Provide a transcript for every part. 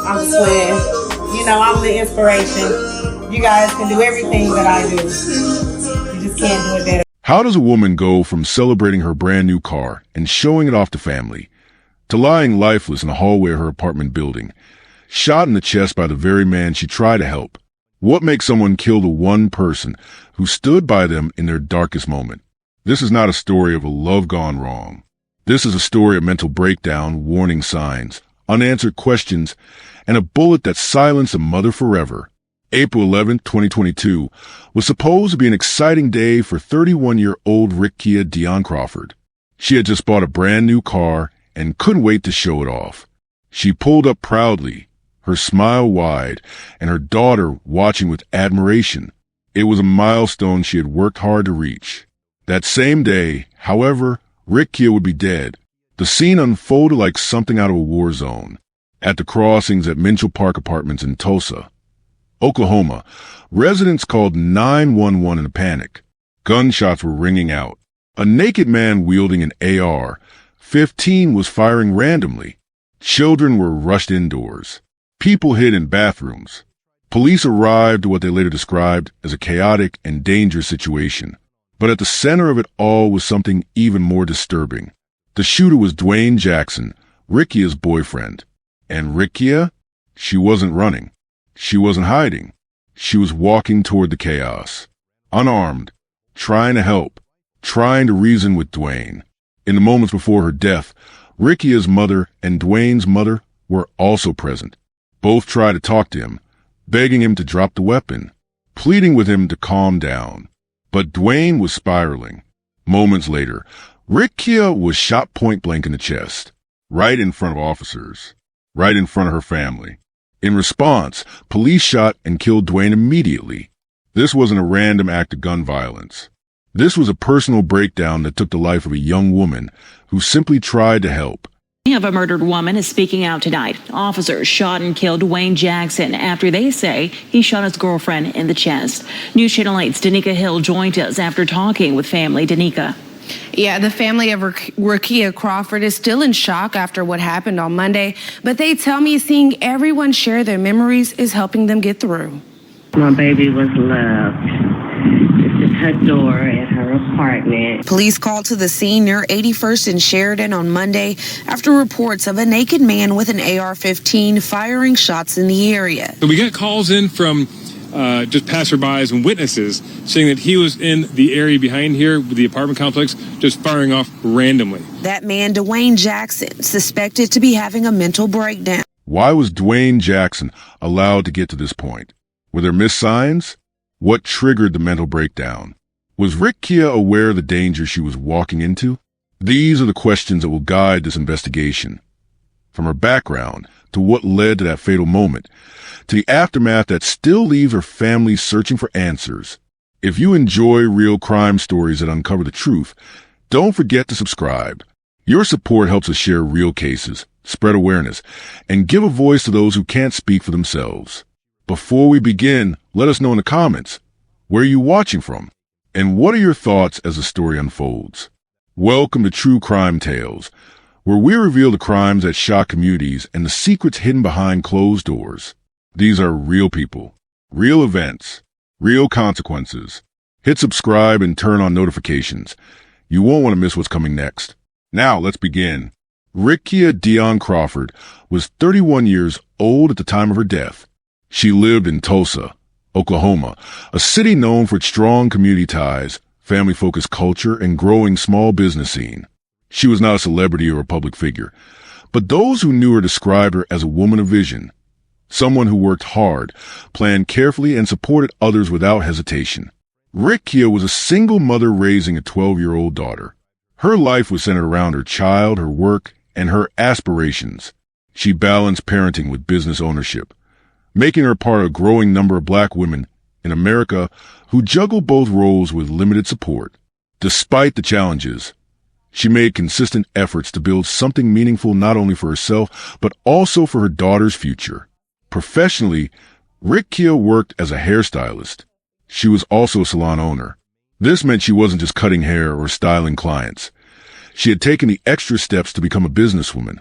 I'm Swift. You know, I'm the inspiration. You guys can do everything that I do. You just can't do it better. How does a woman go from celebrating her brand new car and showing it off to family to lying lifeless in the hallway of her apartment building, shot in the chest by the very man she tried to help? What makes someone kill the one person who stood by them in their darkest moment? This is not a story of a love gone wrong. This is a story of mental breakdown, warning signs, unanswered questions, and a bullet that silenced a mother forever. April 11, 2022 was supposed to be an exciting day for 31-year-old Rickia Deon Crawford. She had just bought a brand new car and couldn't wait to show it off. She pulled up proudly, her smile wide, and her daughter watching with admiration. It was a milestone she had worked hard to reach. That same day, however, Rickia would be dead. The scene unfolded like something out of a war zone. At the crossings at Mitchell Park Apartments in Tulsa, Oklahoma, residents called 911 in a panic. Gunshots were ringing out. A naked man wielding an AR-15 was firing randomly. Children were rushed indoors. People hid in bathrooms. Police arrived at what they later described as a chaotic and dangerous situation. But at the center of it all was something even more disturbing. The shooter was Dwayne Jackson, Rickia's boyfriend. And Rickia? She wasn't running. She wasn't hiding. She was walking toward the chaos. Unarmed, trying to help, trying to reason with Dwayne. In the moments before her death, Rickia's mother and Dwayne's mother were also present. Both tried to talk to him, begging him to drop the weapon, pleading with him to calm down. But Dwayne was spiraling. Moments later, Rickia was shot point blank in the chest, right in front of officers, right in front of her family. In response, police shot and killed Dwayne immediately. This wasn't a random act of gun violence. This was a personal breakdown that took the life of a young woman who simply tried to help. Of a murdered woman is speaking out tonight. Officers shot and killed Dwayne Jackson after they say he shot his girlfriend in the chest. News Channel 8's Danica Hill joined us after talking with family. Danica. Yeah, the family of Rickia Crawford is still in shock after what happened on Monday, but they tell me seeing everyone share their memories is helping them get through. My baby was loved. This is her door at her apartment. Police called to the scene near 81st and Sheridan on Monday after reports of a naked man with an AR-15 firing shots in the area. So we got calls in from just passerbys and witnesses saying that he was in the area behind here with the apartment complex just firing off randomly. That man, Dwayne Jackson, suspected to be having a mental breakdown. Why was Dwayne Jackson allowed to get to this point? Were there missed signs? What triggered the mental breakdown? Was Rickia aware of the danger she was walking into? These are the questions that will guide this investigation. From her background to what led to that fatal moment, to the aftermath that still leaves her family searching for answers. If you enjoy real crime stories that uncover the truth, don't forget to subscribe. Your support helps us share real cases, spread awareness, and give a voice to those who can't speak for themselves. Before we begin, let us know in the comments, where are you watching from? And what are your thoughts as the story unfolds? Welcome to True Crime Tales, where we reveal the crimes that shock communities and the secrets hidden behind closed doors. These are real people, real events, real consequences. Hit subscribe and turn on notifications. You won't want to miss what's coming next. Now, let's begin. Rickia Deon Crawford was 31 years old at the time of her death. She lived in Tulsa, Oklahoma, a city known for its strong community ties, family-focused culture, and growing small business scene. She was not a celebrity or a public figure, but those who knew her described her as a woman of vision, someone who worked hard, planned carefully, and supported others without hesitation. Rickia was a single mother raising a 12-year-old daughter. Her life was centered around her child, her work, and her aspirations. She balanced parenting with business ownership, making her part of a growing number of Black women in America who juggle both roles with limited support. Despite the challenges, she made consistent efforts to build something meaningful not only for herself, but also for her daughter's future. Professionally, Rickia worked as a hairstylist. She was also a salon owner. This meant she wasn't just cutting hair or styling clients. She had taken the extra steps to become a businesswoman,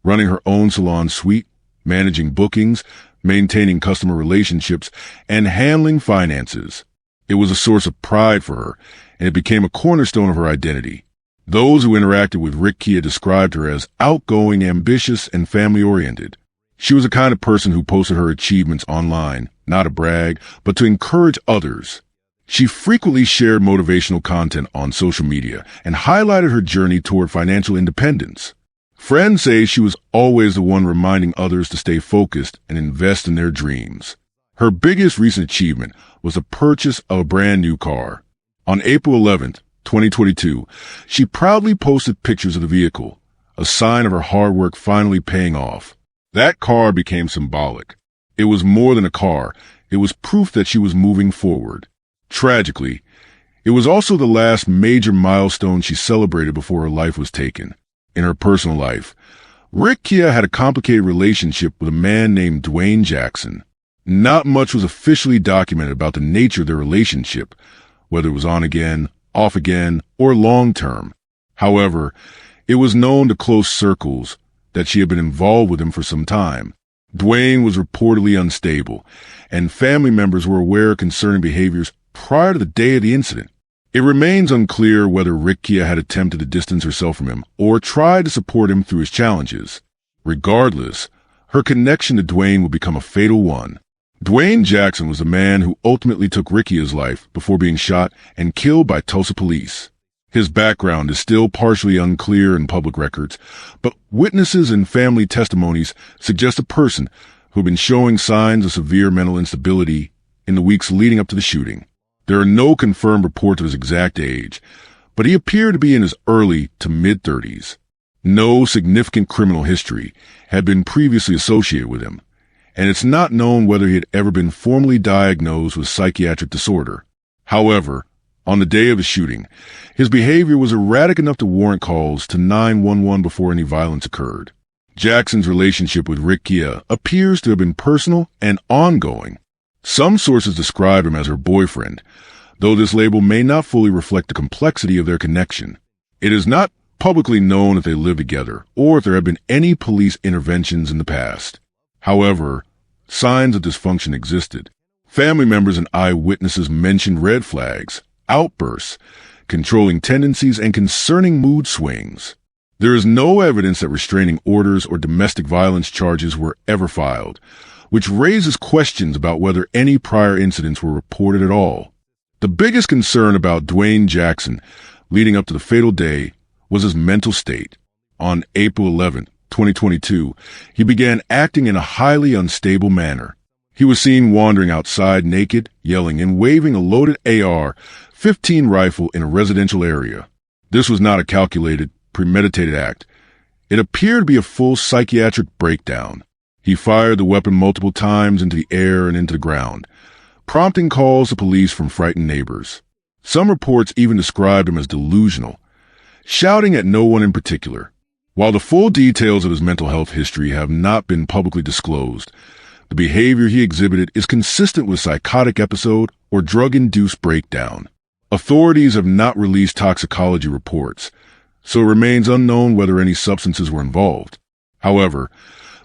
running her own salon suite, managing bookings, maintaining customer relationships, and handling finances. It was a source of pride for her, and it became a cornerstone of her identity. Those who interacted with Rickia described her as outgoing, ambitious, and family-oriented. She was the kind of person who posted her achievements online, not to brag, but to encourage others. She frequently shared motivational content on social media and highlighted her journey toward financial independence. Friends say she was always the one reminding others to stay focused and invest in their dreams. Her biggest recent achievement was the purchase of a brand new car. On April 11th, 2022, she proudly posted pictures of the vehicle, a sign of her hard work finally paying off. That car became symbolic. It was more than a car. It was proof that she was moving forward. Tragically, it was also the last major milestone she celebrated before her life was taken. In her personal life, Rickia had a complicated relationship with a man named Dwayne Jackson. Not much was officially documented about the nature of their relationship, whether it was on again, off again, or long-term. However, it was known to close circles that she had been involved with him for some time. Dwayne was reportedly unstable, and family members were aware of concerning behaviors prior to the day of the incident. It remains unclear whether Rickia had attempted to distance herself from him or tried to support him through his challenges. Regardless, her connection to Dwayne would become a fatal one. Dwayne Jackson was the man who ultimately took Rickia's life before being shot and killed by Tulsa police. His background is still partially unclear in public records, but witnesses and family testimonies suggest a person who had been showing signs of severe mental instability in the weeks leading up to the shooting. There are no confirmed reports of his exact age, but he appeared to be in his early to mid-30s. No significant criminal history had been previously associated with him, and it's not known whether he had ever been formally diagnosed with psychiatric disorder. However, on the day of the shooting, his behavior was erratic enough to warrant calls to 911 before any violence occurred. Jackson's relationship with Rickia appears to have been personal and ongoing. Some sources describe him as her boyfriend, though this label may not fully reflect the complexity of their connection. It is not publicly known if they live together or if there have been any police interventions in the past. However, signs of dysfunction existed. Family members and eyewitnesses mentioned red flags, outbursts, controlling tendencies, and concerning mood swings. There is no evidence that restraining orders or domestic violence charges were ever filed, which raises questions about whether any prior incidents were reported at all. The biggest concern about Dwayne Jackson leading up to the fatal day was his mental state. On April 11, 2022, he began acting in a highly unstable manner. He was seen wandering outside naked, yelling, and waving a loaded AR-15 rifle in a residential area. This was not a calculated, premeditated act. It appeared to be a full psychiatric breakdown. He fired the weapon multiple times into the air and into the ground, prompting calls to police from frightened neighbors. Some reports even described him as delusional, shouting at no one in particular. While the full details of his mental health history have not been publicly disclosed, the behavior he exhibited is consistent with psychotic episode or drug-induced breakdown. Authorities have not released toxicology reports, so it remains unknown whether any substances were involved. However,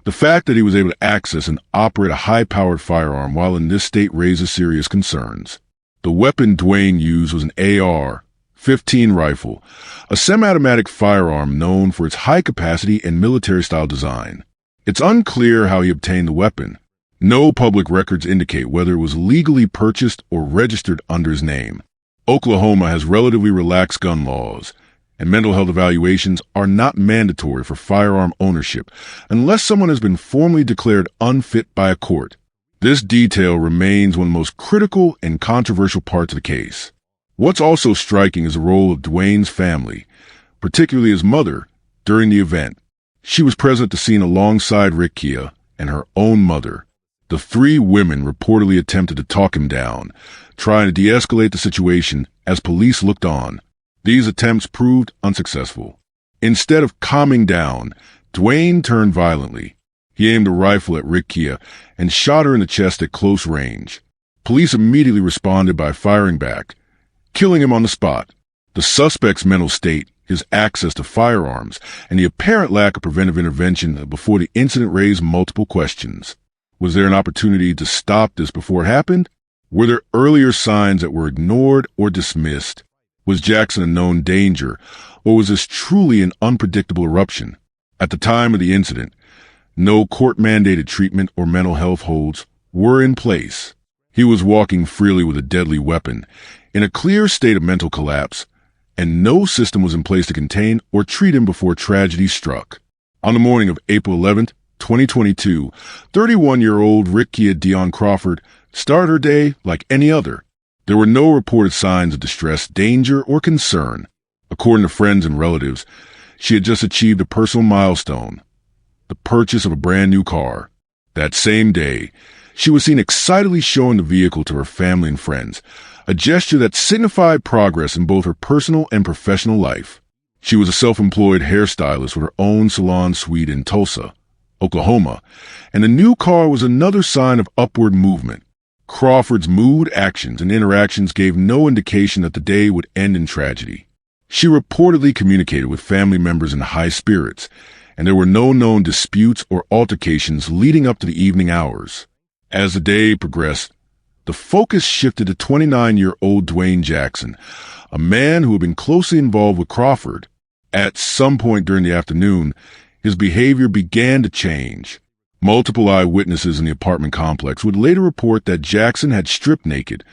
the fact that he was able to access and operate a high-powered firearm while in this state raises serious concerns. The weapon Dwayne used was an AR-15 rifle, a semi-automatic firearm known for its high capacity and military-style design. It's unclear how he obtained the weapon. No public records indicate whether it was legally purchased or registered under his name. Oklahoma has relatively relaxed gun laws, and mental health evaluations are not mandatory for firearm ownership unless someone has been formally declared unfit by a court. This detail remains one of the most critical and controversial parts of the case. What's also striking is the role of Dwayne's family, particularly his mother, during the event. She was present at the scene alongside Rickia and her own mother. The three women reportedly attempted to talk him down, trying to de-escalate the situation as police looked on. These attempts proved unsuccessful. Instead of calming down, Dwayne turned violently. He aimed a rifle at Rickia and shot her in the chest at close range. Police immediately responded by firing back, killing him on the spot. The suspect's mental state his access to firearms, and the apparent lack of preventive intervention before the incident raised multiple questions. Was there an opportunity to stop this before it happened? Were there earlier signs that were ignored or dismissed? Was Jackson a known danger, or was this truly an unpredictable eruption? At the time of the incident, no court-mandated treatment or mental health holds were in place. He was walking freely with a deadly weapon, in a clear state of mental collapse, and no system was in place to contain or treat him before tragedy struck. On the morning of April 11th, 2022, 31-year-old Rickia Deon Crawford started her day like any other. There were no reported signs of distress, danger, or concern. According to friends and relatives, she had just achieved a personal milestone, the purchase of a brand new car. That same day, she was seen excitedly showing the vehicle to her family and friends, a gesture that signified progress in both her personal and professional life. She was a self-employed hairstylist with her own salon suite in Tulsa, Oklahoma, and the new car was another sign of upward movement. Crawford's mood, actions, and interactions gave no indication that the day would end in tragedy. She reportedly communicated with family members in high spirits, and there were no known disputes or altercations leading up to the evening hours. As the day progressed, the focus shifted to 29-year-old Dwayne Jackson, a man who had been closely involved with Crawford. At some point during the afternoon, his behavior began to change. Multiple eyewitnesses in the apartment complex would later report that Jackson had stripped naked,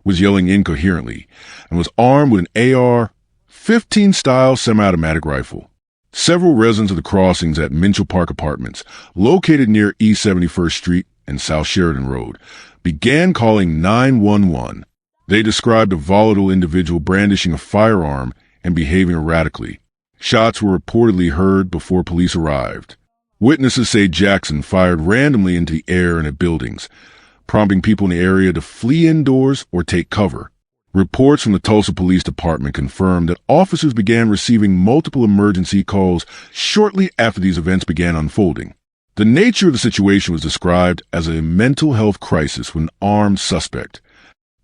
was yelling incoherently, and was armed with an AR-15 style semi-automatic rifle. Several residents of the crossings at Minchell Park Apartments, located near East 71st Street and South Sheridan Road, began calling 911. They described a volatile individual brandishing a firearm and behaving erratically. Shots were reportedly heard before police arrived. Witnesses say Jackson fired randomly into the air and at buildings, prompting people in the area to flee indoors or take cover. Reports from the Tulsa Police Department confirmed that officers began receiving multiple emergency calls shortly after these events began unfolding. The nature of the situation was described as a mental health crisis with an armed suspect.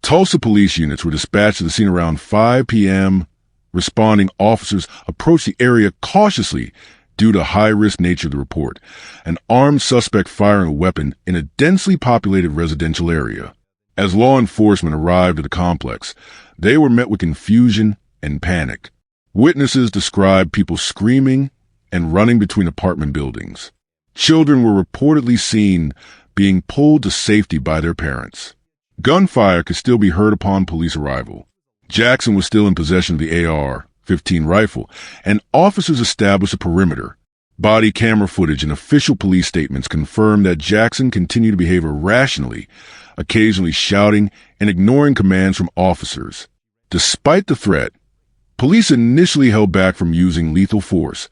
Tulsa police units were dispatched to the scene around 5 p.m. Responding officers approached the area cautiously due to high-risk nature of the report, an armed suspect firing a weapon in a densely populated residential area. As law enforcement arrived at the complex, they were met with confusion and panic. Witnesses described people screaming and running between apartment buildings. Children were reportedly seen being pulled to safety by their parents. Gunfire could still be heard upon police arrival. Jackson was still in possession of the AR-15 rifle, and officers established a perimeter. Body camera footage and official police statements confirmed that Jackson continued to behave irrationally, occasionally shouting and ignoring commands from officers. Despite the threat, police initially held back from using lethal force,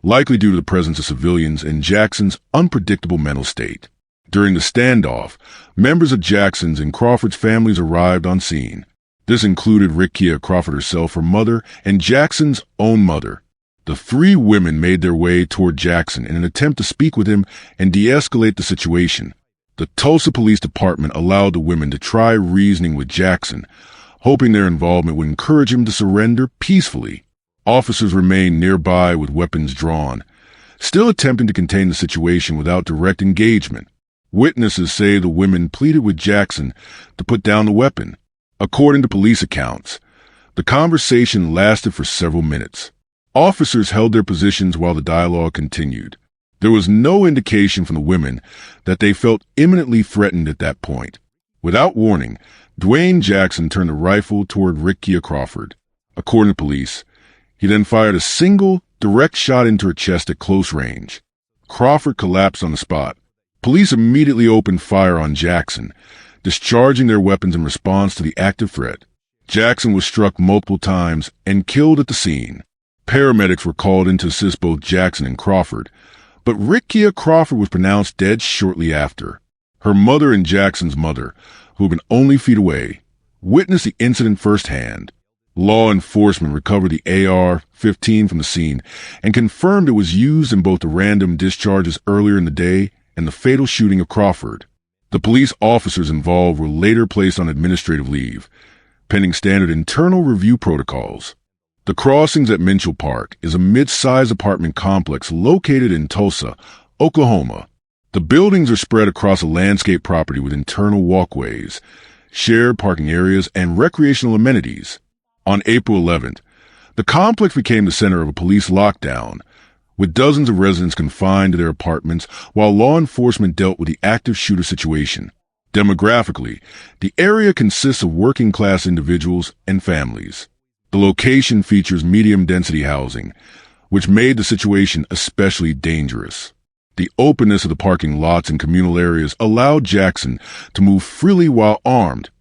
likely due to the presence of civilians and Jackson's unpredictable mental state. During the standoff, members of Jackson's and Crawford's families arrived on scene. This included Rickia Crawford herself, her mother, and Jackson's own mother. The three women made their way toward Jackson in an attempt to speak with him and de-escalate the situation. The Tulsa Police Department allowed the women to try reasoning with Jackson, hoping their involvement would encourage him to surrender peacefully. Officers remained nearby with weapons drawn, still attempting to contain the situation without direct engagement. Witnesses say the women pleaded with Jackson to put down the weapon. According to police accounts, the conversation lasted for several minutes. Officers held their positions while the dialogue continued. There was no indication from the women that they felt imminently threatened at that point. Without warning, Dwayne Jackson turned a rifle toward Rickia Crawford. According to police, he then fired a single, direct shot into her chest at close range. Crawford collapsed on the spot. Police immediately opened fire on Jackson, discharging their weapons in response to the active threat. Jackson was struck multiple times and killed at the scene. Paramedics were called in to assist both Jackson and Crawford, but Rickia Crawford was pronounced dead shortly after. Her mother and Jackson's mother, who had been only feet away, witnessed the incident firsthand. Law enforcement recovered the AR-15 from the scene and confirmed it was used in both the random discharges earlier in the day and the fatal shooting of Crawford. The police officers involved were later placed on administrative leave, pending standard internal review protocols. The Crossings at Minchell Park is a mid-sized apartment complex located in Tulsa, Oklahoma. The buildings are spread across a landscape property with internal walkways, shared parking areas, and recreational amenities. On April 11th, the complex became the center of a police lockdown, with dozens of residents confined to their apartments while law enforcement dealt with the active shooter situation. Demographically, the area consists of working-class individuals and families. The location features medium-density housing, which made the situation especially dangerous. The openness of the parking lots and communal areas allowed Jackson to move freely while armed,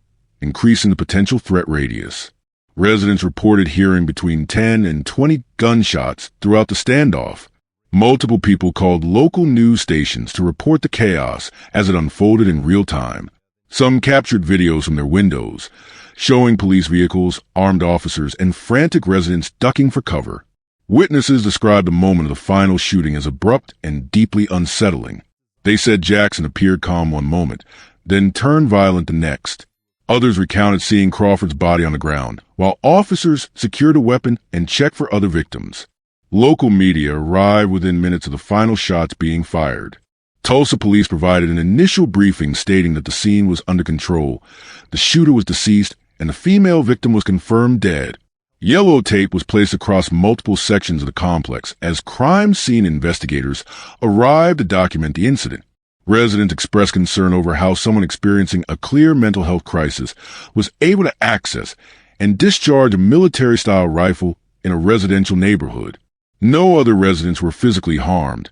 increasing the potential threat radius. Residents reported hearing between 10 and 20 gunshots throughout the standoff. Multiple people called local news stations to report the chaos as it unfolded in real time. Some captured videos from their windows, showing police vehicles, armed officers, and frantic residents ducking for cover. Witnesses described the moment of the final shooting as abrupt and deeply unsettling. They said Jackson appeared calm one moment, then turned violent the next. Others recounted seeing Crawford's body on the ground, while officers secured a weapon and checked for other victims. Local media arrived within minutes of the final shots being fired. Tulsa police provided an initial briefing stating that the scene was under control, the shooter was deceased, and the female victim was confirmed dead. Yellow tape was placed across multiple sections of the complex as crime scene investigators arrived to document the incident. Residents expressed concern over how someone experiencing a clear mental health crisis was able to access and discharge a military-style rifle in a residential neighborhood. No other residents were physically harmed,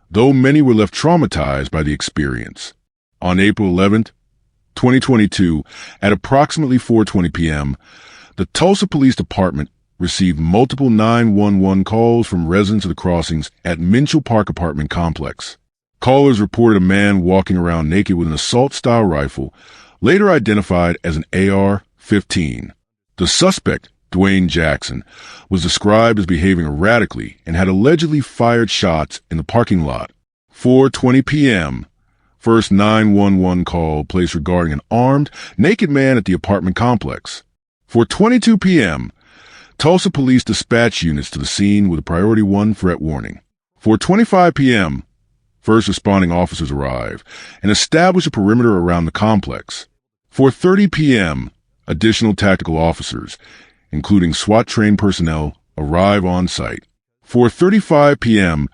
though many were left traumatized by the experience. On April 11th, 2022, at approximately 4:20 p.m., the Tulsa Police Department received multiple 911 calls from residents of the Crossings at Minchell Park apartment complex. Callers reported a man walking around naked with an assault-style rifle, later identified as an AR-15. The suspect, Dwayne Jackson, was described as behaving erratically and had allegedly fired shots in the parking lot. 4:20 p.m., first 911 call placed regarding an armed, naked man at the apartment complex. 4:22 p.m., Tulsa police dispatched units to the scene with a priority 1 threat warning. 4:25 p.m., first responding officers arrive and establish a perimeter around the complex. 4:30 p.m., additional tactical officers, including SWAT-trained personnel, arrive on site. 4:35 p.m.,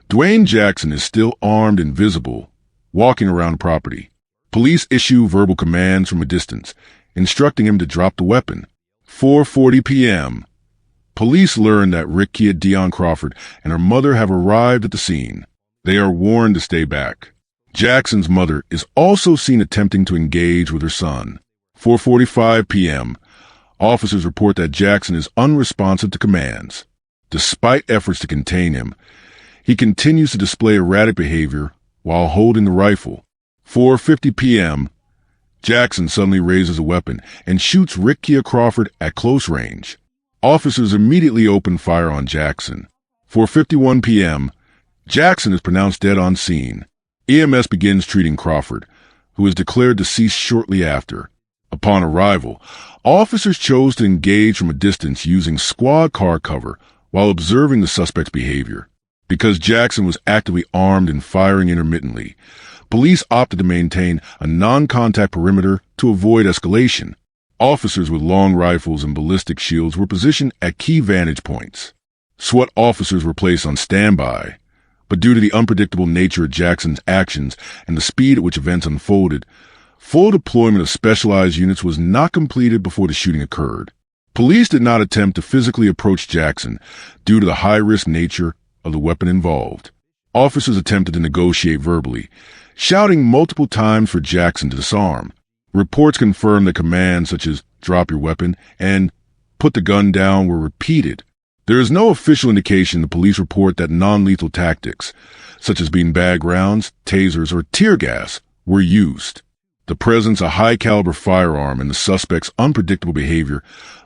Dwayne Jackson is still armed and visible, walking around the property. Police issue verbal commands from a distance, instructing him to drop the weapon. 4:40 p.m., police learn that Rickia Deon Crawford and her mother have arrived at the scene. They are warned to stay back. Jackson's mother is also seen attempting to engage with her son. 4:45 p.m., officers report that Jackson is unresponsive to commands. Despite efforts to contain him, he continues to display erratic behavior while holding the rifle. 4:50 p.m., Jackson suddenly raises a weapon and shoots Rickia Crawford at close range. Officers immediately open fire on Jackson. 4:51 p.m., Jackson is pronounced dead on scene. EMS begins treating Crawford, who is declared deceased shortly after. Upon arrival, officers chose to engage from a distance using squad car cover while observing the suspect's behavior. Because Jackson was actively armed and firing intermittently, police opted to maintain a non-contact perimeter to avoid escalation. Officers with long rifles and ballistic shields were positioned at key vantage points. SWAT officers were placed on standby, but due to the unpredictable nature of Jackson's actions and the speed at which events unfolded, full deployment of specialized units was not completed before the shooting occurred. Police did not attempt to physically approach Jackson due to the high-risk nature of the weapon involved. Officers attempted to negotiate verbally, shouting multiple times for Jackson to disarm. Reports confirmed that commands such as "drop your weapon" and "put the gun down" were repeated. There is no official indication the police report that non-lethal tactics, such as beanbag rounds, tasers, or tear gas, were used. The presence of a high-caliber firearm and the suspect's unpredictable behavior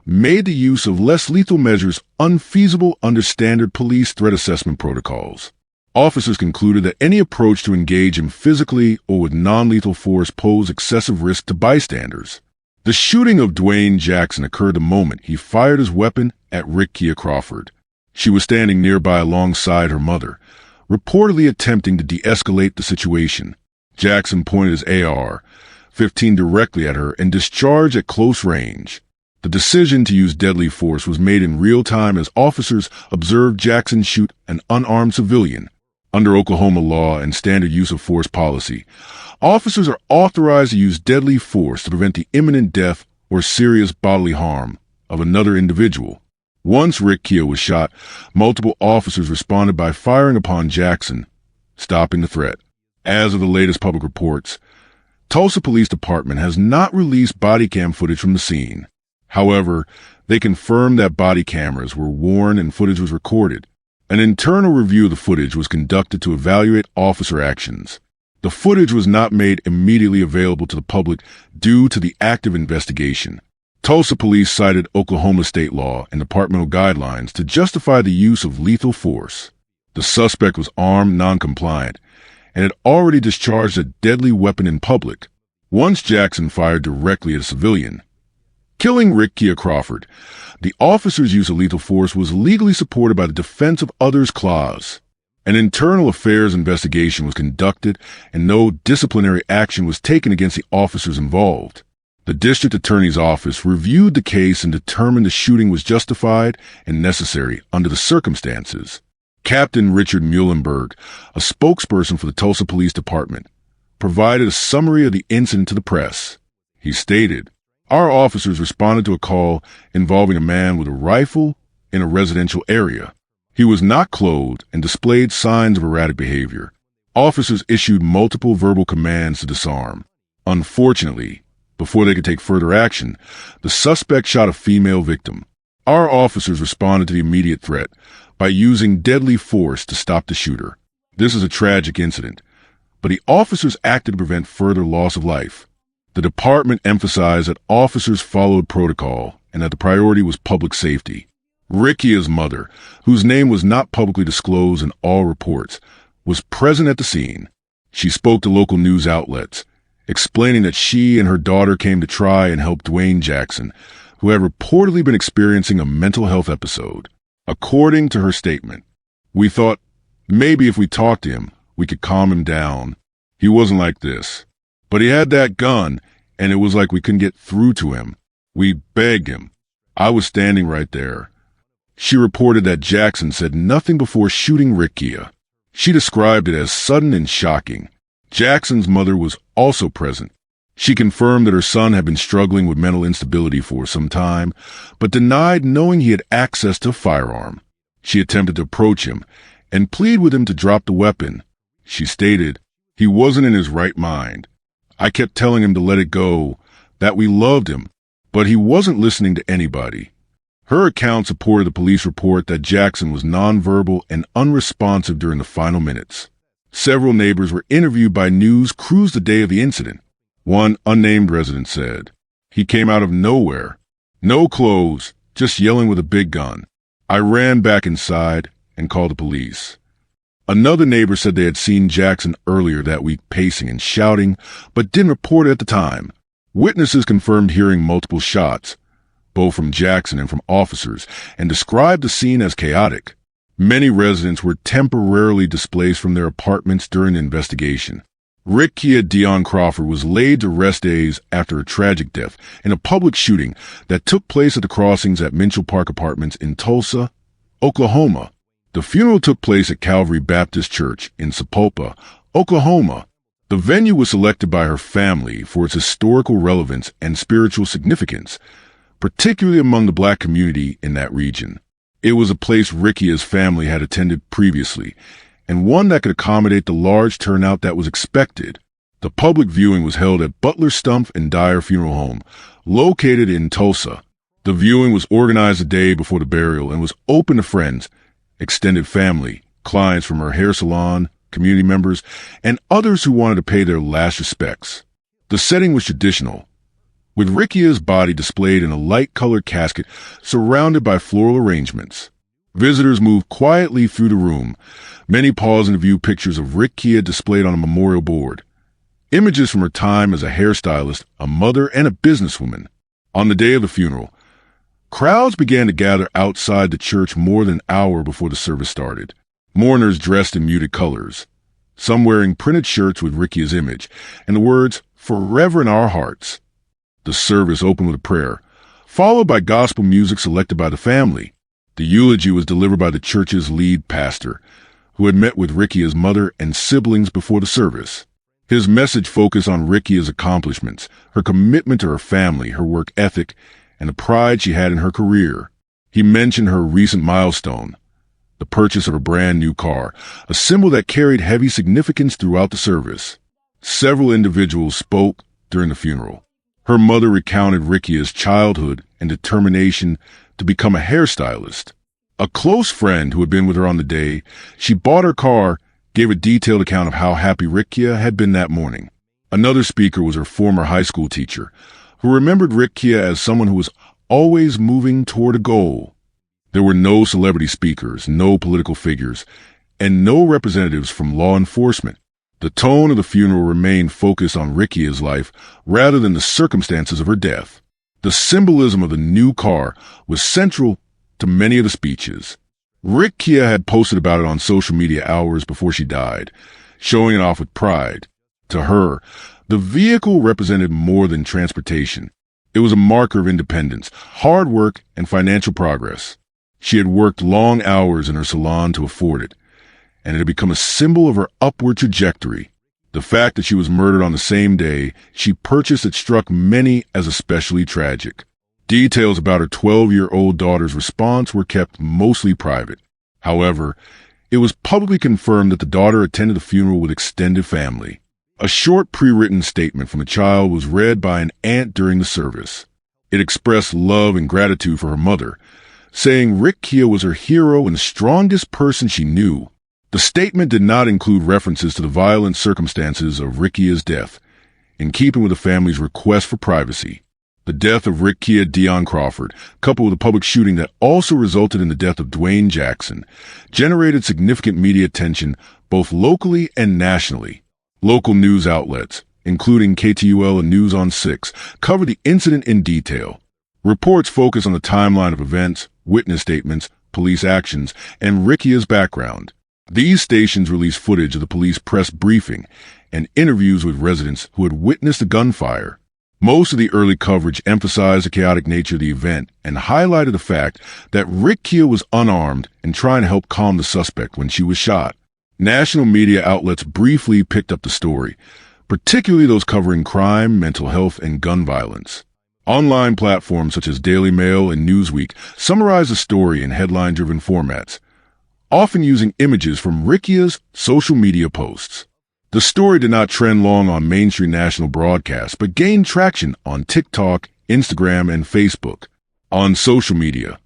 made the use of less lethal measures unfeasible under standard police threat assessment protocols. Officers concluded that any approach to engage him physically or with non-lethal force posed excessive risk to bystanders. The shooting of Dwayne Jackson occurred the moment he fired his weapon at Rickia Crawford. She was standing nearby alongside her mother, reportedly attempting to de-escalate the situation. Jackson pointed his AR-15 directly at her and discharged at close range. The decision to use deadly force was made in real time as officers observed Jackson shoot an unarmed civilian. Under Oklahoma law and standard use of force policy, officers are authorized to use deadly force to prevent the imminent death or serious bodily harm of another individual. Once Rickia was shot, multiple officers responded by firing upon Jackson, stopping the threat. As of the latest public reports, Tulsa Police Department has not released body cam footage from the scene. However, they confirmed that body cameras were worn and footage was recorded. An internal review of the footage was conducted to evaluate officer actions. The footage was not made immediately available to the public due to the active investigation. Tulsa police cited Oklahoma state law and departmental guidelines to justify the use of lethal force. The suspect was armed, non-compliant, and had already discharged a deadly weapon in public. Once Jackson fired directly at a civilian, killing Rickia Crawford. The officer's use of lethal force was legally supported by the Defense of Others Clause. An internal affairs investigation was conducted and no disciplinary action was taken against the officers involved. The district attorney's office reviewed the case and determined the shooting was justified and necessary under the circumstances. Captain Richard Muhlenberg, a spokesperson for the Tulsa Police Department, provided a summary of the incident to the press. He stated, "Our officers responded to a call involving a man with a rifle in a residential area. He was not clothed and displayed signs of erratic behavior. Officers issued multiple verbal commands to disarm. Unfortunately, before they could take further action, the suspect shot a female victim. Our officers responded to the immediate threat by using deadly force to stop the shooter. This is a tragic incident, but the officers acted to prevent further loss of life." The department emphasized that officers followed protocol and that the priority was public safety. Rickia's mother, whose name was not publicly disclosed in all reports, was present at the scene. She spoke to local news outlets, explaining that she and her daughter came to try and help Dwayne Jackson, who had reportedly been experiencing a mental health episode. According to her statement, "We thought maybe if we talked to him, we could calm him down. He wasn't like this. But he had that gun, and it was like we couldn't get through to him. We begged him. I was standing right there." She reported that Jackson said nothing before shooting Rickia. She described it as sudden and shocking. Jackson's mother was also present. She confirmed that her son had been struggling with mental instability for some time, but denied knowing he had access to a firearm. She attempted to approach him and plead with him to drop the weapon. She stated, "He wasn't in his right mind. I kept telling him to let it go, that we loved him, but he wasn't listening to anybody." Her account supported the police report that Jackson was nonverbal and unresponsive during the final minutes. Several neighbors were interviewed by news crews the day of the incident. One unnamed resident said, "He came out of nowhere. No clothes, just yelling with a big gun. I ran back inside and called the police." Another neighbor said they had seen Jackson earlier that week pacing and shouting, but didn't report it at the time. Witnesses confirmed hearing multiple shots, both from Jackson and from officers, and described the scene as chaotic. Many residents were temporarily displaced from their apartments during the investigation. Rickia Deon Crawford was laid to rest days after a tragic death in a public shooting that took place at the crossings at Mitchell Park Apartments in Tulsa, Oklahoma. The funeral took place at Calvary Baptist Church in Sapulpa, Oklahoma. The venue was selected by her family for its historical relevance and spiritual significance, particularly among the Black community in that region. It was a place Rickia's family had attended previously, and one that could accommodate the large turnout that was expected. The public viewing was held at Butler Stumpf and Dyer Funeral Home, located in Tulsa. The viewing was organized the day before the burial and was open to friends, extended family, clients from her hair salon, community members, and others who wanted to pay their last respects. The setting was traditional, with Rickia's body displayed in a light-colored casket surrounded by floral arrangements. Visitors moved quietly through the room, many pausing to view pictures of Rickia displayed on a memorial board. Images from her time as a hairstylist, a mother, and a businesswoman. On the day of the funeral, Crowds began to gather outside the church more than an hour before the service started. Mourners dressed in muted colors, some wearing printed shirts with Rickia's image and the words, "Forever in our hearts." The service opened with a prayer, followed by gospel music selected by the family. The eulogy was delivered by the church's lead pastor, who had met with Rickia's mother and siblings before the service. His message focused on Rickia's accomplishments, her commitment to her family, her work ethic, and the pride she had in her career. He mentioned her recent milestone, the purchase of a brand new car, a symbol that carried heavy significance throughout the service. Several individuals spoke during the funeral. Her mother recounted Rickia's childhood and determination to become a hairstylist. A close friend who had been with her on the day she bought her car gave a detailed account of how happy Rickia had been that morning. Another speaker was her former high school teacher, who remembered Rickia as someone who was always moving toward a goal. There were no celebrity speakers, no political figures, and no representatives from law enforcement. The tone of the funeral remained focused on Rickia's life rather than the circumstances of her death. The symbolism of the new car was central to many of the speeches. Rickia had posted about it on social media hours before she died, showing it off with pride. To her, the vehicle represented more than transportation. It was a marker of independence, hard work, and financial progress. She had worked long hours in her salon to afford it, and it had become a symbol of her upward trajectory. The fact that she was murdered on the same day she purchased it struck many as especially tragic. Details about her 12-year-old daughter's response were kept mostly private. However, it was publicly confirmed that the daughter attended the funeral with extended family. A short pre-written statement from the child was read by an aunt during the service. It expressed love and gratitude for her mother, saying Rickia was her hero and the strongest person she knew. The statement did not include references to the violent circumstances of Rickia's death, in keeping with the family's request for privacy. The death of Rickia Deon Crawford, coupled with a public shooting that also resulted in the death of Dwayne Jackson, generated significant media attention both locally and nationally. Local news outlets, including KTUL and News on 6, covered the incident in detail. Reports focused on the timeline of events, witness statements, police actions, and Rickia's background. These stations released footage of the police press briefing and interviews with residents who had witnessed the gunfire. Most of the early coverage emphasized the chaotic nature of the event and highlighted the fact that Rickia was unarmed and trying to help calm the suspect when she was shot. National media outlets briefly picked up the story, particularly those covering crime, mental health, and gun violence. Online platforms such as Daily Mail and Newsweek summarized the story in headline-driven formats, often using images from Rickia's social media posts. The story did not trend long on mainstream national broadcasts, but gained traction on TikTok, Instagram, and Facebook. On social media,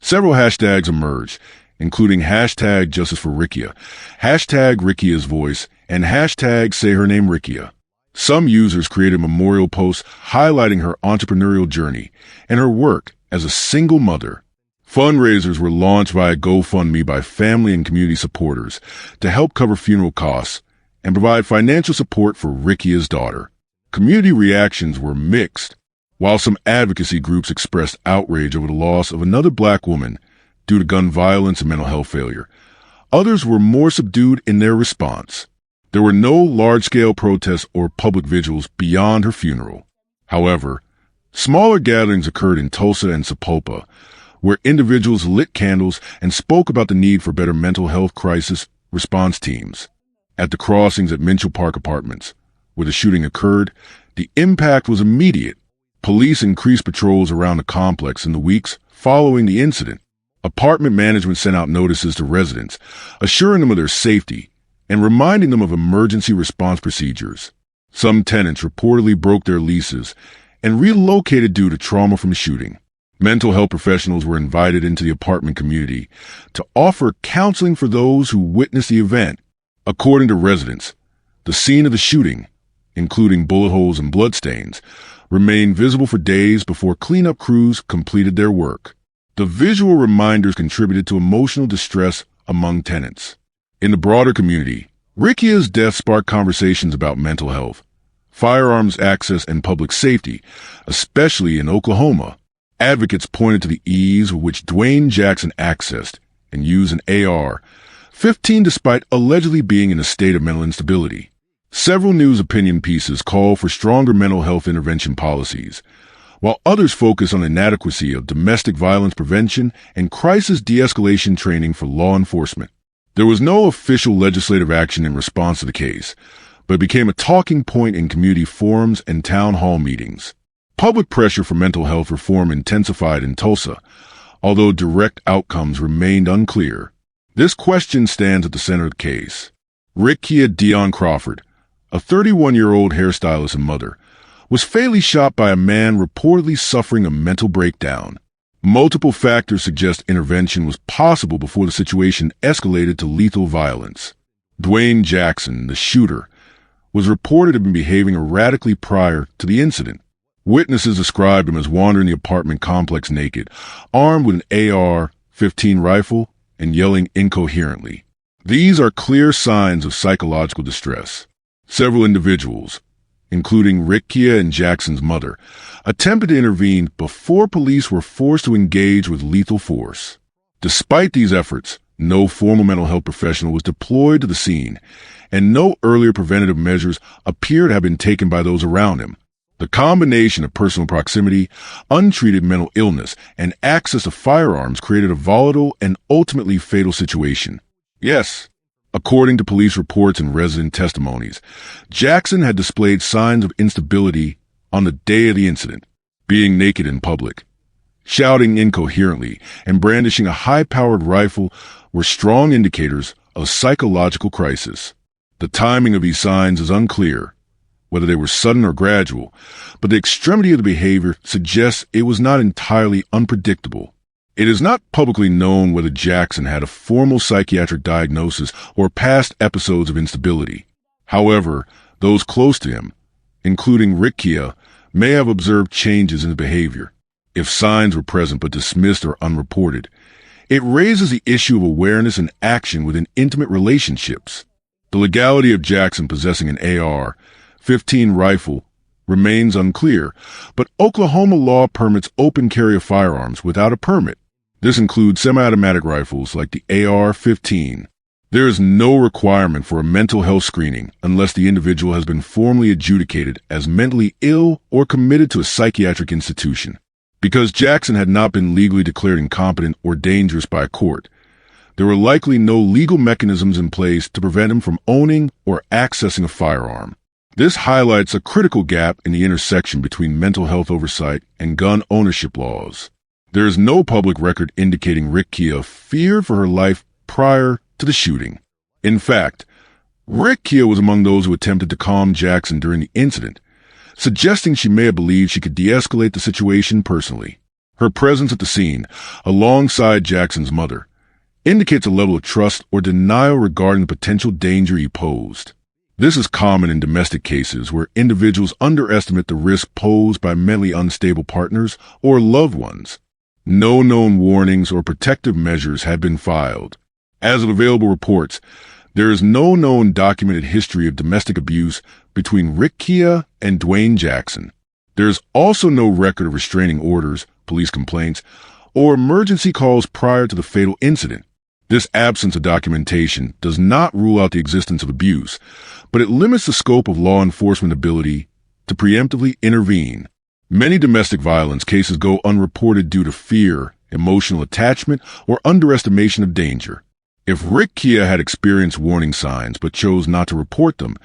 several hashtags emerged, including hashtag Justice for Rickia, hashtag Rickia's Voice, and hashtag Say Her Name Rickia. Some users created memorial posts highlighting her entrepreneurial journey and her work as a single mother. Fundraisers were launched via GoFundMe by family and community supporters to help cover funeral costs and provide financial support for Rickia's daughter. Community reactions were mixed. While some advocacy groups expressed outrage over the loss of another Black woman due to gun violence and mental health failure, others were more subdued in their response. There were no large-scale protests or public vigils beyond her funeral. However, smaller gatherings occurred in Tulsa and Sapulpa, where individuals lit candles and spoke about the need for better mental health crisis response teams. At the crossings at Minchell Park Apartments, where the shooting occurred, the impact was immediate. Police increased patrols around the complex in the weeks following the incident. Apartment management sent out notices to residents, assuring them of their safety and reminding them of emergency response procedures. Some tenants reportedly broke their leases and relocated due to trauma from the shooting. Mental health professionals were invited into the apartment community to offer counseling for those who witnessed the event. According to residents, the scene of the shooting, including bullet holes and bloodstains, remained visible for days before cleanup crews completed their work. The visual reminders contributed to emotional distress among tenants. In the broader community, Rickia's death sparked conversations about mental health, firearms access, and public safety, especially in Oklahoma. Advocates pointed to the ease with which Dwayne Jackson accessed and used an AR-15 despite allegedly being in a state of mental instability. Several news opinion pieces call for stronger mental health intervention policies, while others focus on inadequacy of domestic violence prevention and crisis de-escalation training for law enforcement. There was no official legislative action in response to the case, but it became a talking point in community forums and town hall meetings. Public pressure for mental health reform intensified in Tulsa, although direct outcomes remained unclear. This question stands at the center of the case. Rickia Deon Crawford, a 31-year-old hairstylist and mother, was fatally shot by a man reportedly suffering a mental breakdown. Multiple factors suggest intervention was possible before the situation escalated to lethal violence. Dwayne Jackson, the shooter, was reported to have been behaving erratically prior to the incident. Witnesses described him as wandering the apartment complex naked, armed with an AR-15 rifle and yelling incoherently. These are clear signs of psychological distress. Several individuals, including Rickia and Jackson's mother, attempted to intervene before police were forced to engage with lethal force. Despite these efforts, no formal mental health professional was deployed to the scene, and no earlier preventative measures appear to have been taken by those around him. The combination of personal proximity, untreated mental illness, and access to firearms created a volatile and ultimately fatal situation. Yes, according to police reports and resident testimonies, Jackson had displayed signs of instability on the day of the incident, being naked in public, shouting incoherently, and brandishing a high-powered rifle were strong indicators of psychological crisis. The timing of these signs is unclear, whether they were sudden or gradual, but the extremity of the behavior suggests it was not entirely unpredictable. It is not publicly known whether Jackson had a formal psychiatric diagnosis or past episodes of instability. However, those close to him, including Rickia, may have observed changes in his behavior. If signs were present but dismissed or unreported, it raises the issue of awareness and action within intimate relationships. The legality of Jackson possessing an AR-15 rifle remains unclear, but Oklahoma law permits open carry of firearms without a permit. This includes semi-automatic rifles like the AR-15. There is no requirement for a mental health screening unless the individual has been formally adjudicated as mentally ill or committed to a psychiatric institution. Because Jackson had not been legally declared incompetent or dangerous by a court, there were likely no legal mechanisms in place to prevent him from owning or accessing a firearm. This highlights a critical gap in the intersection between mental health oversight and gun ownership laws. There is no public record indicating Rickia feared for her life prior to the shooting. In fact, Rickia was among those who attempted to calm Jackson during the incident, suggesting she may have believed she could de-escalate the situation personally. Her presence at the scene, alongside Jackson's mother, indicates a level of trust or denial regarding the potential danger he posed. This is common in domestic cases where individuals underestimate the risk posed by mentally unstable partners or loved ones. No known warnings or protective measures have been filed. As of available reports, there is no known documented history of domestic abuse between Rickia and Dwayne Jackson. There is also no record of restraining orders, police complaints, or emergency calls prior to the fatal incident. This absence of documentation does not rule out the existence of abuse, but it limits the scope of law enforcement ability to preemptively intervene. Many domestic violence cases go unreported due to fear, emotional attachment, or underestimation of danger. If Rickia had experienced warning signs but chose not to report them,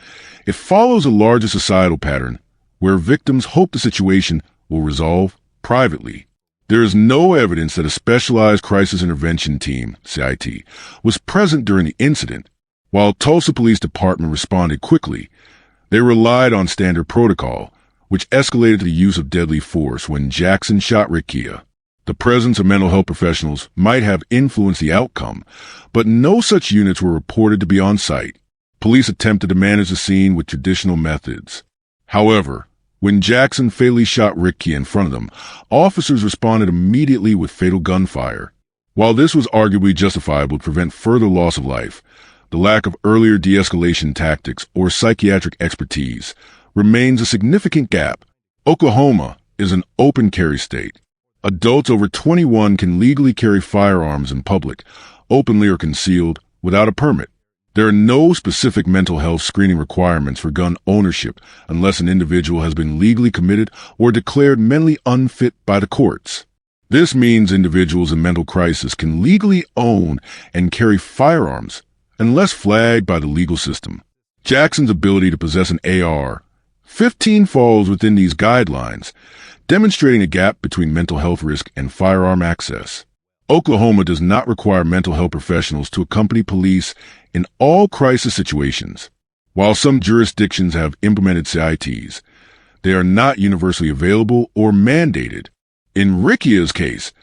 it follows a larger societal pattern where victims hope the situation will resolve privately. There is no evidence that a specialized crisis intervention team, CIT, was present during the incident. While Tulsa Police Department responded quickly, they relied on standard protocol, which escalated to the use of deadly force when Jackson shot Rickia. The presence of mental health professionals might have influenced the outcome, but no such units were reported to be on site. Police attempted to manage the scene with traditional methods. However, when Jackson fatally shot Rickia in front of them, officers responded immediately with fatal gunfire. While this was arguably justifiable to prevent further loss of life, the lack of earlier de-escalation tactics or psychiatric expertise remains a significant gap. Oklahoma is an open carry state, Adults over 21 can legally carry firearms in public, openly or concealed, without a permit. There are no specific mental health screening requirements for gun ownership unless an individual has been legally committed or declared mentally unfit by the courts. This means individuals in mental crisis can legally own and carry firearms unless flagged by the legal system. Jackson's ability to possess an AR-15 falls within these guidelines, demonstrating a gap between mental health risk and firearm access. Oklahoma does not require mental health professionals to accompany police in all crisis situations. While some jurisdictions have implemented CITs, they are not universally available or mandated. In Rickia's case,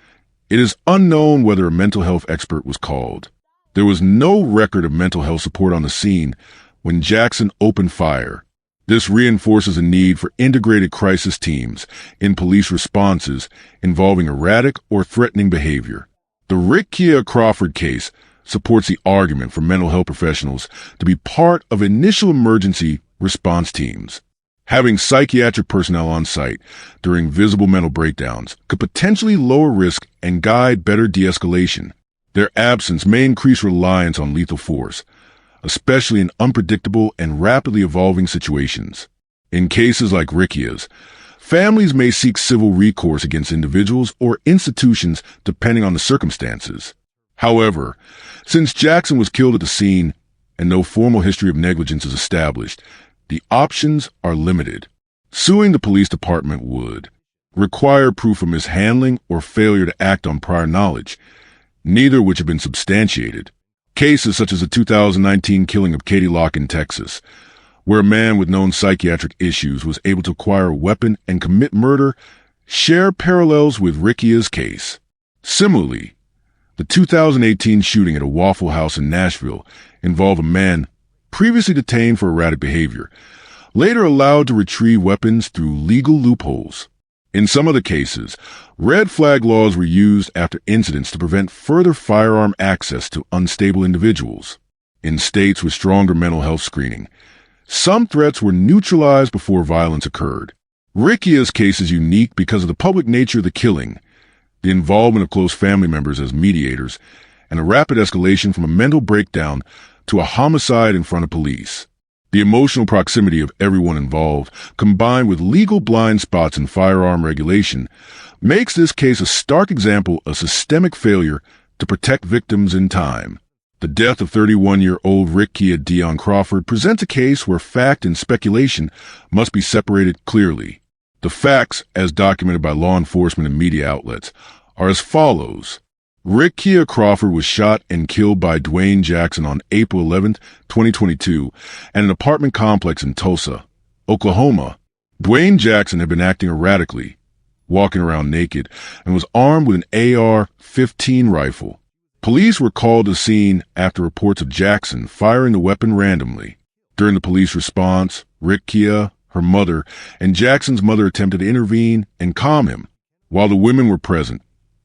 it is unknown whether a mental health expert was called. There was no record of mental health support on the scene when Jackson opened fire. This reinforces a need for integrated crisis teams in police responses involving erratic or threatening behavior. The Rickia Crawford case supports the argument for mental health professionals to be part of initial emergency response teams. Having psychiatric personnel on site during visible mental breakdowns could potentially lower risk and guide better de-escalation. Their absence may increase reliance on lethal force, especially in unpredictable and rapidly evolving situations. In cases like Rickia's, families may seek civil recourse against individuals or institutions depending on the circumstances. However, since Jackson was killed at the scene and no formal history of negligence is established, the options are limited. Suing the police department would require proof of mishandling or failure to act on prior knowledge, neither of which have been substantiated. Cases such as the 2019 killing of Katie Locke in Texas, where a man with known psychiatric issues was able to acquire a weapon and commit murder, share parallels with Rickia's case. Similarly, the 2018 shooting at a Waffle House in Nashville involved a man previously detained for erratic behavior, later allowed to retrieve weapons through legal loopholes. In some other cases, red flag laws were used after incidents to prevent further firearm access to unstable individuals. In states with stronger mental health screening, some threats were neutralized before violence occurred. Rickia's case is unique because of the public nature of the killing, the involvement of close family members as mediators, and a rapid escalation from a mental breakdown to a homicide in front of police. The emotional proximity of everyone involved, combined with legal blind spots in firearm regulation, makes this case a stark example of systemic failure to protect victims in time. The death of 31-year-old Rickia Deon Crawford presents a case where fact and speculation must be separated clearly. The facts, as documented by law enforcement and media outlets, are as follows. Rickia Crawford was shot and killed by Dwayne Jackson on April 11, 2022, at an apartment complex in Tulsa, Oklahoma. Dwayne Jackson had been acting erratically, walking around naked, and was armed with an AR-15 rifle. Police were called to the scene after reports of Jackson firing the weapon randomly. During the police response, Rickia, her mother, and Jackson's mother attempted to intervene and calm him. While the women were present,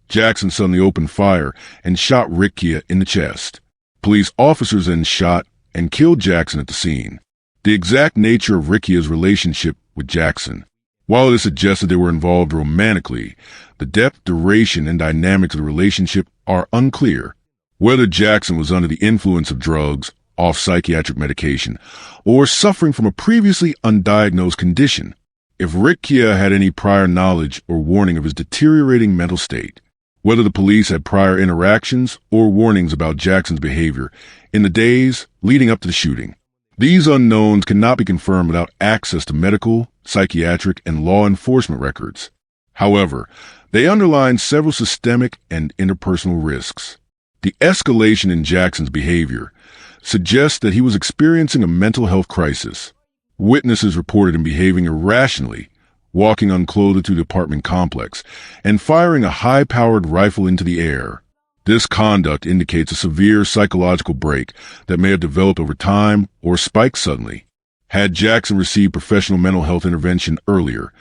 Jackson suddenly opened fire and shot Rickia in the chest. Police officers then shot and killed Jackson at the scene. The exact nature of Rickia's relationship with Jackson, while it is suggested they were involved romantically, the depth, duration, and dynamics of the relationship are unclear. Whether Jackson was under the influence of drugs, off psychiatric medication, or suffering from a previously undiagnosed condition, if Rickia had any prior knowledge or warning of his deteriorating mental state, whether the police had prior interactions or warnings about Jackson's behavior in the days leading up to the shooting. These unknowns cannot be confirmed without access to medical, psychiatric, and law enforcement records. However, they underline several systemic and interpersonal risks. The escalation in Jackson's behavior suggests that he was experiencing a mental health crisis. Witnesses reported him behaving irrationally, walking unclothed through the apartment complex, and firing a high-powered rifle into the air. This conduct indicates a severe psychological break that may have developed over time or spiked suddenly. Had Jackson received professional mental health intervention earlier,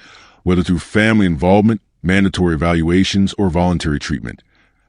whether through family involvement, mandatory evaluations, or voluntary treatment,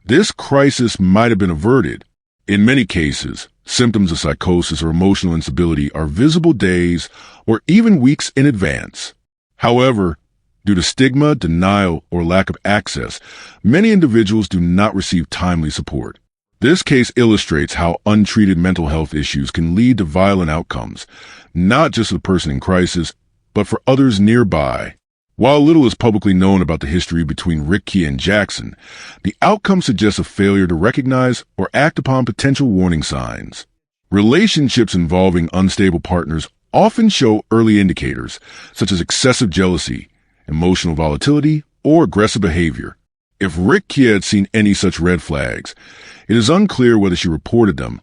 this crisis might have been averted. In many cases, symptoms of psychosis or emotional instability are visible days or even weeks in advance. However, Due to stigma, denial, or lack of access, many individuals do not receive timely support. This case illustrates how untreated mental health issues can lead to violent outcomes, not just for the person in crisis, but for others nearby. While little is publicly known about the history between Rickia and Jackson, the outcome suggests a failure to recognize or act upon potential warning signs. Relationships involving unstable partners often show early indicators, such as excessive jealousy, emotional volatility, or aggressive behavior. If Rickia had seen any such red flags, it is unclear whether she reported them,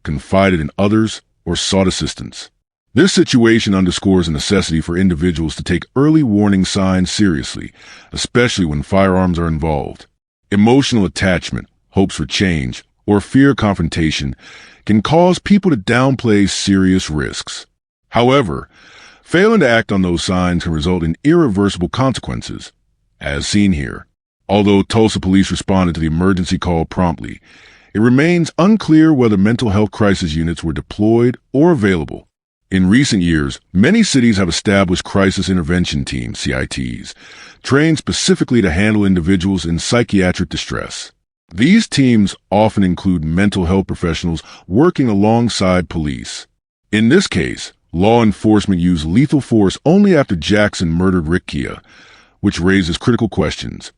confided in others, or sought assistance. This situation underscores the necessity for individuals to take early warning signs seriously, especially when firearms are involved. Emotional attachment, hopes for change, or fear of confrontation can cause people to downplay serious risks. However, failing to act on those signs can result in irreversible consequences, as seen here. Although Tulsa police responded to the emergency call promptly, it remains unclear whether mental health crisis units were deployed or available. In recent years, many cities have established crisis intervention teams, CITs, trained specifically to handle individuals in psychiatric distress. These teams often include mental health professionals working alongside police. In this case, law enforcement used lethal force only after Jackson murdered Rickia, which raises critical questions.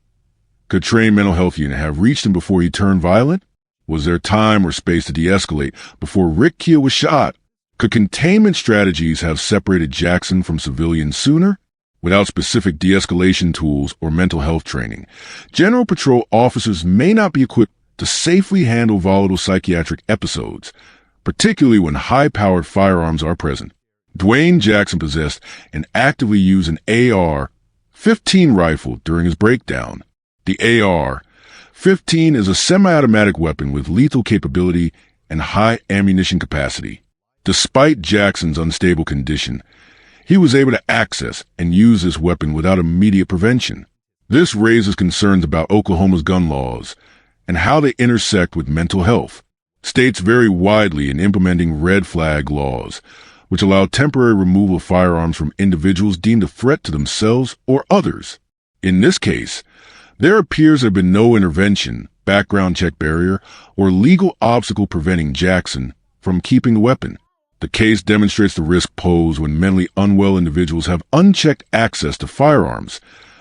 Could trained mental health unit have reached him before he turned violent? Was there time or space to de-escalate before Rickia was shot? Could containment strategies have separated Jackson from civilians sooner? Without specific de-escalation tools or mental health training, General Patrol officers may not be equipped to safely handle volatile psychiatric episodes, particularly when high-powered firearms are present. Dwayne Jackson possessed and actively used an AR-15 rifle during his breakdown. The AR-15 is a semi-automatic weapon with lethal capability and high ammunition capacity. Despite Jackson's unstable condition, he was able to access and use this weapon without immediate prevention. This raises concerns about Oklahoma's gun laws and how they intersect with mental health. States vary widely in implementing red flag laws, which allow temporary removal of firearms from individuals deemed a threat to themselves or others. In this case, there appears to have been no intervention, background check barrier, or legal obstacle preventing Jackson from keeping the weapon. The case demonstrates the risk posed when mentally unwell individuals have unchecked access to firearms,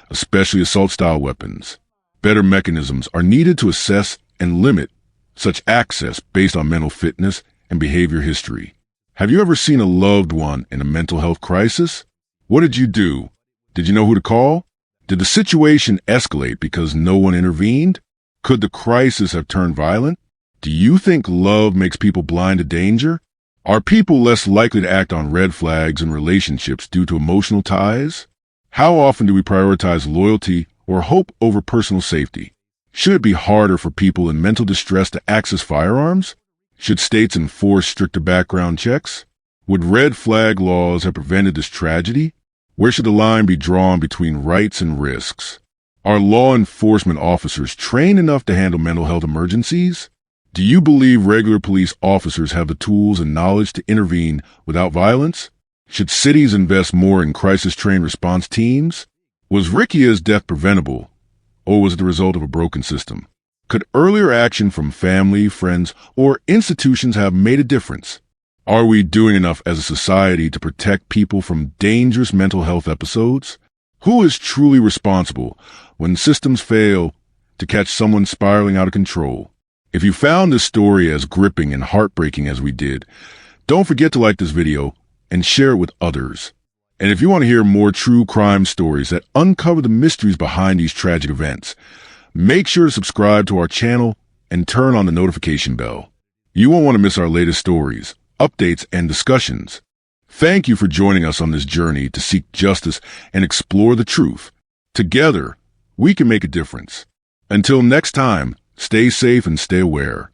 especially assault-style weapons. Better mechanisms are needed to assess and limit such access based on mental fitness and behavior history. Have you ever seen a loved one in a mental health crisis? What did you do? Did you know who to call? Did the situation escalate because no one intervened? Could the crisis have turned violent? Do you think love makes people blind to danger? Are people less likely to act on red flags in relationships due to emotional ties? How often do we prioritize loyalty or hope over personal safety? Should it be harder for people in mental distress to access firearms? Should states enforce stricter background checks? Would red flag laws have prevented this tragedy? Where should the line be drawn between rights and risks? Are law enforcement officers trained enough to handle mental health emergencies? Do you believe regular police officers have the tools and knowledge to intervene without violence? Should cities invest more in crisis-trained response teams? Was Rickia's death preventable, or was it the result of a broken system? Could earlier action from family, friends, or institutions have made a difference? Are we doing enough as a society to protect people from dangerous mental health episodes? Who is truly responsible when systems fail to catch someone spiraling out of control? If you found this story as gripping and heartbreaking as we did, don't forget to like this video and share it with others. And if you want to hear more true crime stories that uncover the mysteries behind these tragic events, make sure to subscribe to our channel and turn on the notification bell. You won't want to miss our latest stories, updates, and discussions. Thank you for joining us on this journey to seek justice and explore the truth. Together, we can make a difference. Until next time, stay safe and stay aware.